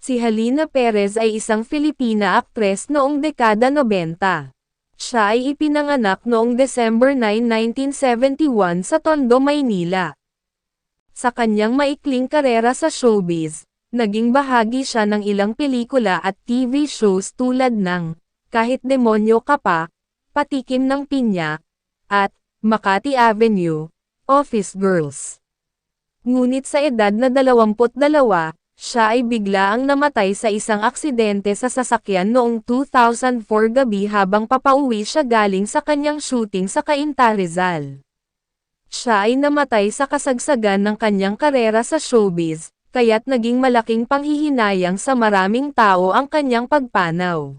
Si Halina Perez ay isang Filipina aktres noong dekada 90. Siya ay ipinanganak noong December 9, 1971 sa Tondo, Maynila. Sa kanyang maikling karera sa showbiz, naging bahagi siya ng ilang pelikula at TV shows tulad ng Kahit Demonyo Ka Pa, Patikim ng Pinya, at Makati Avenue, Office Girls. Ngunit sa edad na 22, siya ay biglaang namatay sa isang aksidente sa sasakyan noong 2004 gabi habang papauwi siya galing sa kanyang shooting sa Cainta, Rizal. Siya ay namatay sa kasagsagan ng kanyang karera sa showbiz, kaya't naging malaking panghihinayang sa maraming tao ang kanyang pagpanaw.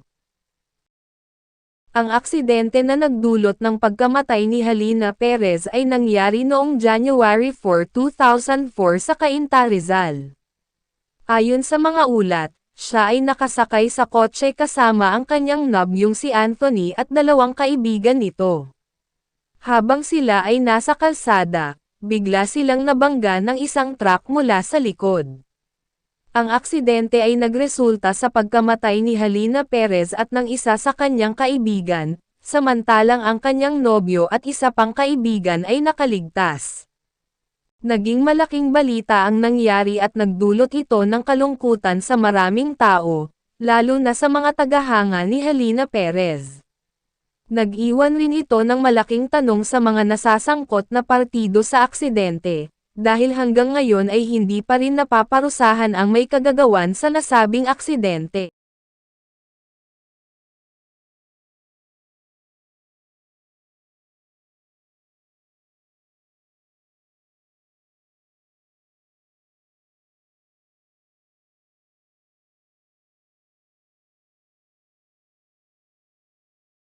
Ang aksidente na nagdulot ng pagkamatay ni Halina Perez ay nangyari noong January 4, 2004 sa Cainta, Rizal. Ayon sa mga ulat, siya ay nakasakay sa kotse kasama ang kanyang nobyong si Anthony at dalawang kaibigan nito. Habang sila ay nasa kalsada, bigla silang nabangga ng isang truck mula sa likod. Ang aksidente ay nagresulta sa pagkamatay ni Halina Perez at ng isa sa kanyang kaibigan, samantalang ang kanyang nobyo at isa pang kaibigan ay nakaligtas. Naging malaking balita ang nangyari at nagdulot ito ng kalungkutan sa maraming tao, lalo na sa mga tagahanga ni Halina Perez. Nag-iwan rin ito ng malaking tanong sa mga nasasangkot na partido sa aksidente, dahil hanggang ngayon ay hindi pa rin napaparusahan ang may kagagawan sa nasabing aksidente.